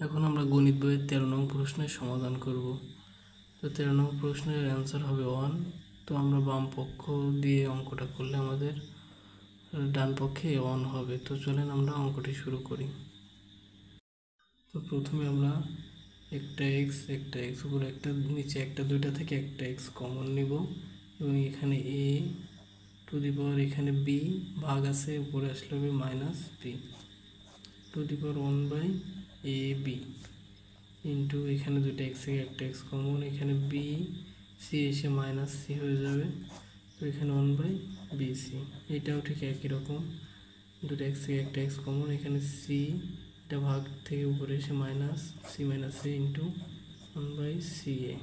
এখন আমরা গণিত বইয়ের 13 নং প্রশ্নের সমাধান করব। তো 13 নং প্রশ্নের অ্যান্সার হবে 1। তো আমরা বাম পক্ষ দিয়ে অঙ্কটা করলে আমাদের ডান পক্ষে 1 হবে। তো চলেন আমরা অঙ্কটি শুরু করি। তো প্রথমে আমরা একটা এক্স উপরে একটা নিচে একটা দুইটা থেকে একটা এক্স কমন নিব এবং এখানে এ টু দি পাওয়ার এখানে বি ভাগ আছে, উপরে আসলে হবে minus B to the power 1/ab into এখানে দুটো এক্স থেকে একটা এক্স কমন, এখানে বি সি এসে মাইনাস সি হয়ে যাবে। তো এখানে 1/bc, এটাও ঠিক একই রকম, দুটো এক্স থেকে একটা এক্স কমন, এখানে সি এটা ভাগ থেকে উপরে এসে মাইনাস সি মাইনাস এ ইন্টু 1/ca।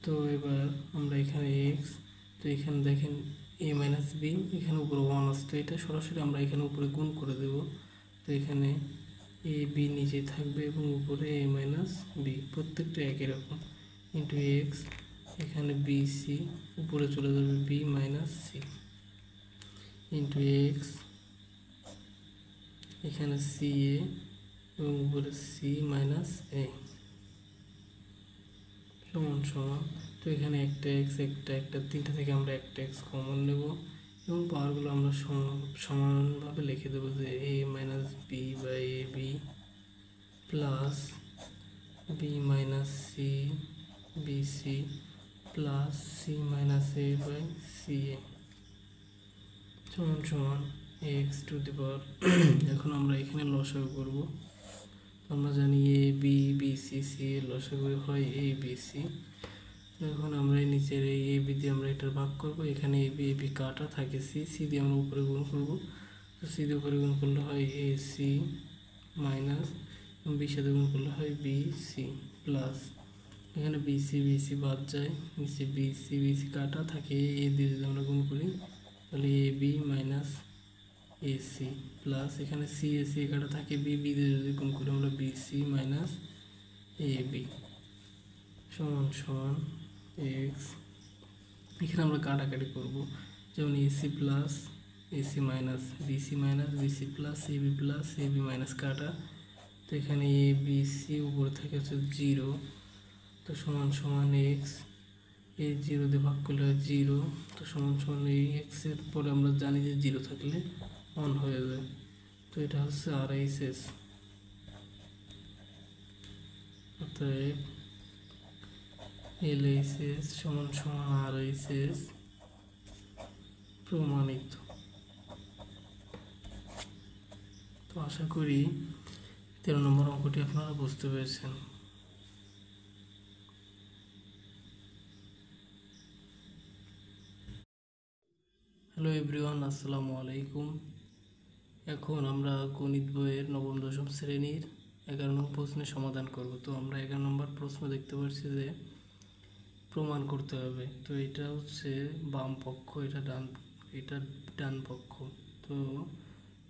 তো এবার আমরা এখানে এক্স, তো এখানে দেখেন এ মাইনাস বি, এখানে উপরে 1 আসতো, এটা সরাসরি আমরা এখানে উপরে গুণ করে দেব। তো এখানে এ বি নিচে থাকবে এবং উপরে এ মাইনাস বি, প্রত্যেকটা একই রকম, ইন্টু এক্স, এখানে বি সি উপরে চলে যাবে B minus C into X, এখানে সি এ এবং উপরে সি মাইনাস এ সমান সমান। তো এখানে একটা এক্স একটা তিনটা থেকে আমরা একটা এক্স কমন নেব এবং পাওয়ারগুলো আমরা সমানভাবে লিখে দেবো যে A minus B by A B plus B minus C B C plus C minus A by C A সমান সমান এক্স টু দি পাওয়ার। এখন আমরা এখানে লসাগু করব। আমরা জানি A B B C C এর লসাগু হয় এ বি সি। এখন আমরা নিচের এই এ বি দিয়ে আমরা এটার ভাগ করব, এখানে এ বি কাটা থাকে, সি সি দিয়ে আমরা উপরে গুণ করব। তো সি দিয়ে উপরে গুণ করলে হয় এ সি মাইনাস বির সাথে গুণ করলে হয় বি সি প্লাস, এখানে বি সি বাদ যায়, নিচে বি সি কাটা থাকে, এ দিয়ে যদি আমরা গুণ করি তাহলে A B minus A C plus, এখানে সি কাটা থাকে, বি দিয়ে যদি গুণ করি আমরা B C minus A B সমান সমান এক্স। এখানে আমরা কাটাকাটি করব, যেমন AC plus AC minus BC plus AB minus কাটা। তো এখানে এ বি সি উপরে থেকে হচ্ছে 0, তো সমান সমান এক্স, এই 0 দিয়ে ভাগ করলে হয় 0, তো সমান সমান এই এক্সের পরে আমরা জানি যে 0 থাকলে 1 হয়ে যায়। তো এটা হচ্ছে RHS, অতএব LHS সমান সমান RHS প্রমাণিত। তো আশা করি 13 নম্বর অঙ্কটি আপনারা বুঝতে পেরেছেন। হ্যালো এভরিওয়ান, আসসালামু আলাইকুম। এখন আমরা গণিত বইয়ের নবম দশম শ্রেণীর 11 নম্বর প্রশ্নের সমাধান করব। তো আমরা 11 নম্বর প্রশ্ন দেখতে পাচ্ছি যে প্রমাণ করতে হবে। তো এটা হচ্ছে বাম পক্ষ, এটা ডান পক্ষ। তো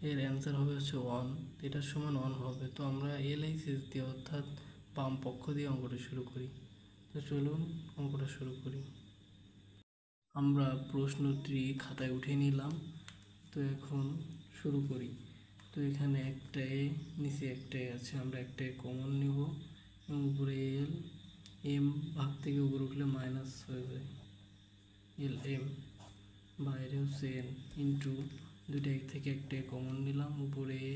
এর অ্যান্সার হবে হচ্ছে 1, এটার সমান 1 হবে। তো আমরা LHS দিয়ে অর্থাৎ বাম পক্ষ দিয়ে অঙ্কটা শুরু করি। তো চলুন অঙ্কটা শুরু করি। আমরা প্রশ্নটি খাতায় উঠিয়ে নিলাম। তো এখন শুরু করি। তো এখানে একটা এ নিচে একটাই আছে, আমরা একটাই কমন নিব এবং উপরে এল এম ভাগ থেকে উপরে উঠলে মাইনাস হয়ে যায়, এল এম বাইরে হচ্ছে এন ইন্টু দুইটা থেকে একটাই কমন নিলাম, উপরে এ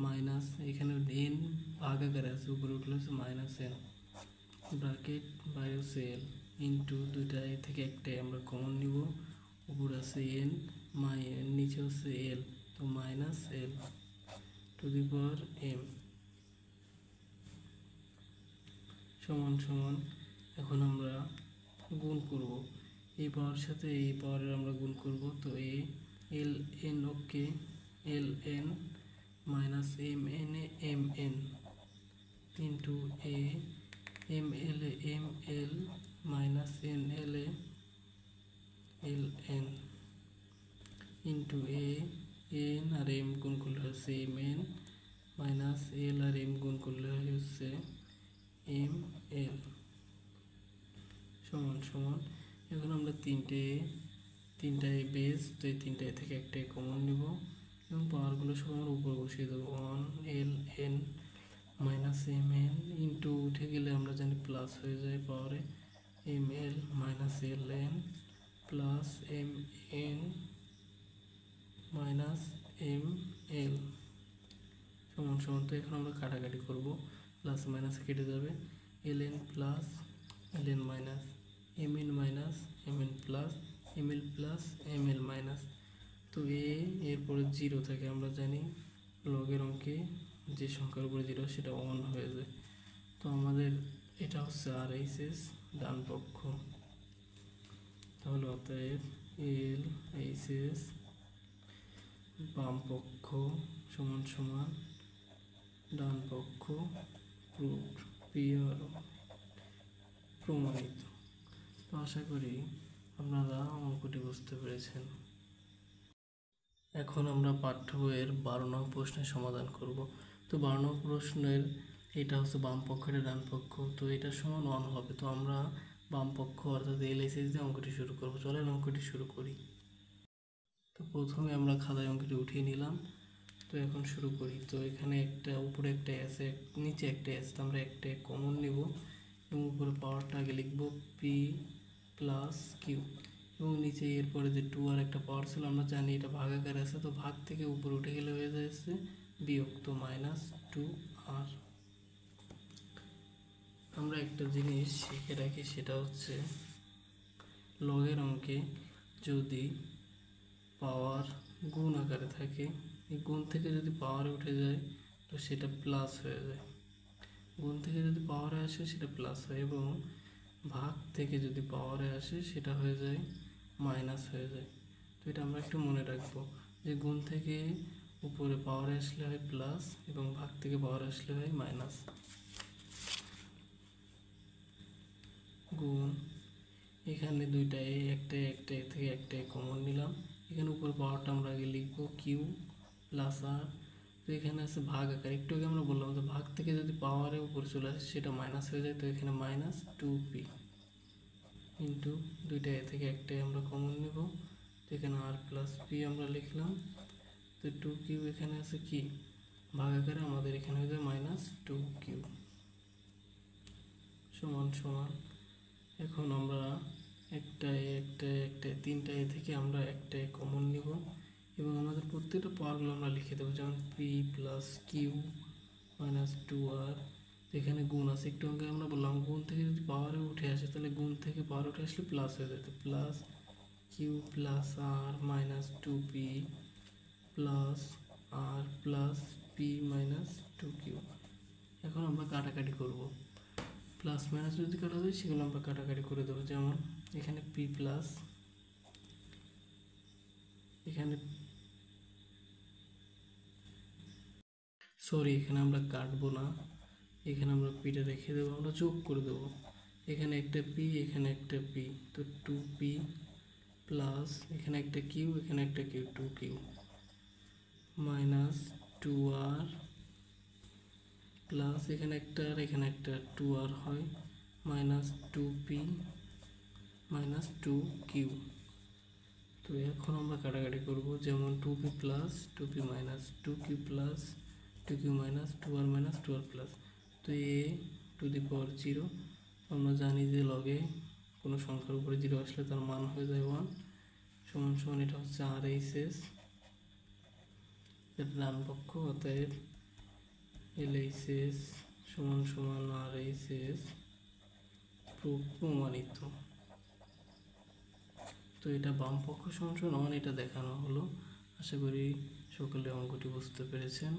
মাইনাস, এখানে এন ভাগ আকারে আছে, উপরে উঠলে হচ্ছে মাইনাস এন ব্র্যাকেট বাইরে হচ্ছে এল ইন্টু দুইটা থেকে একটাই আমরা কমন নিব, উপরে আছে এন নিচে হচ্ছে এল, তো minus L to the power M সমান সমান। এখন আমরা গুণ করব, এই পাওয়ার সাথে এই পাওয়ারের আমরা গুণ করব। তো L N okay, L N minus M N M N into A M L minus N L N into N আর এম গুণ করলে হচ্ছে এম এন মাইনাস এল আর এম গুণ করলে হচ্ছে এম এল সমান সমান। এখন আমরা তিনটায় বেস, তো এই তিনটায় থেকে একটাই কমন নিব, এবং পাওয়ারগুলো সব আমরা উপর বসিয়ে দেবো। 1 ln minus M N into উঠে গেলে আমরা জানি প্লাস হয়ে যায় পাওয়ারে M L minus L N plus M N minus M L সমান সমান। তো এখন আমরা কাটাকাটি করবো, প্লাস মাইনাস কেটে যাবে, L N plus L N minus M N minus M N plus M L plus M L minus. তো এরপরে জিরো থাকে, আমরা জানি লগের অঙ্কে যে সংখ্যার উপরে জিরো সেটা 1 হয়ে যায়। তো আমাদের এটা হচ্ছে আর এইচ এস ডান পক্ষ। তাহলে অতএব এল এইচ এস বাম পক্ষ সমান সমান ডান পক্ষ প্রুভড, পিআর প্রমাণিত। তো আশা করি আপনারা অঙ্কটি বুঝতে পেরেছেন। এখন আমরা পাঠ্য বইয়ের 12 নং প্রশ্নের সমাধান করব। তো 12 নং প্রশ্নের এটা হচ্ছে বাম পক্ষ, এটা ডান পক্ষ, তো এটা সমান 1 হবে। তো আমরা বাম পক্ষ অর্থাৎ এলএসএস দিয়ে অঙ্কটি শুরু করব। চলেন অঙ্কটি শুরু করি। তো প্রথমে আমরা খাতায় অঙ্কটি উঠিয়ে নিলাম। তো এখন শুরু করি। তো এখানে একটা উপরে একটা এস, নিচে একটা এস, তো আমরা একটা কমন নেব এবং উপরে পাওয়ারটা আগে লিখব পি প্লাস কিউ এবং নিচে এরপরে যে 2 আর একটা পাওয়ার ছিল আমরা জানি এটা ভাগাকার আছে, তো ভাগ থেকে উপরে উঠে গেলে হয়ে যাচ্ছে বিয়োগ, তো -2r। আমরা একটা জিনিস শিখে রাখি, সেটা হচ্ছে লগের অঙ্কে যদি পাওয়ার গুণ আকারে থাকে, এই গুণ থেকে যদি পাওয়ারে উঠে যায় তো সেটা প্লাস হয়ে যায়, গুণ থেকে যদি পাওয়ারে আসে সেটা প্লাস হয়, এবং ভাগ থেকে যদি পাওয়ারে আসে সেটা হয়ে যায় মাইনাস হয়ে যায়। তো এটা আমরা একটু মনে রাখবো যে গুণ থেকে উপরে পাওয়ারে আসলে হয় প্লাস এবং ভাগ থেকে পাওয়ারে আসলে হয় মাইনাস। গুণ, এখানে দুইটা একটা থেকে একটা কমন নিলাম, এখানে উপরে পাওয়ারটা আমরা আগে লিখবো কিউ প্লাস আর। তো এখানে আছে ভাগ আকার, একটু আগে আমরা বললাম যে ভাগ থেকে যদি পাওয়ারে উপরে চলে আসে সেটা মাইনাস হয়ে যায়, তো এখানে -2p ইন্টু দুইটা থেকে একটাই আমরা কমন নেব, তো এখানে আর প্লাস পি আমরা লিখলাম। তো 2q এখানে আছে কি ভাগ আকারে, আমাদের এখানে হয়ে যায় -2q সমান সমান। এখন আমরা একটা তিনটা থেকে আমরা একটা কমন নিব এবং আমাদের প্রত্যেকটা পাওয়ারগুলো আমরা লিখে দেবো, যেমন পি প্লাস কিউ -2r। এখানে গুণ আছে, একটু আগে আমরা বললাম গুণ থেকে যদি পাওয়ারে উঠে আসে তাহলে গুণ থেকে পাওয়ার উঠে আসলে প্লাস হয়ে যেত, প্লাস কিউ প্লাস আর -2p প্লাস আর প্লাস পি -2q। এখন আমরা কাটাকাটি করব, প্লাস মাইনাস যদি কাটা যায় সেগুলো আমরা কাটাকাটি করে দেবো, যেমন এখানে পি প্লাস, এখানে এখানে আমরা কাটবো না, এখানে আমরা পিটা রেখে দেবো, আমরা যোগ করে দেবো, এখানে একটা পি এখানে একটা পি, তো 2p প্লাস এখানে একটা কিউ এখানে একটা কিউ 2q -2r প্লাস এখানে একটা আর এখানে একটা 2r হয় -2p -2q। তো এখন আমরা কাটাকাটি করব, যেমন 2p plus 2p minus 2q plus 2q minus 2r minus 2r plus. তো a⁴0, আমরা জানি যে লগে কোনো সংখ্যার উপরে 0 আসলে তার মান হয়ে যায় 1 সমান সমান। এটা হচ্ছে আর এইচ এস, এটা ডান পক্ষ, অতএব এল এইচ এস সমান সমান আর এইচ এস প্রমাণিত। তো এটা বাম পক্ষ সমান সমান 1 এটা দেখানো হলো। আশা করি সকলে অঙ্কটি বুঝতে পেরেছেন।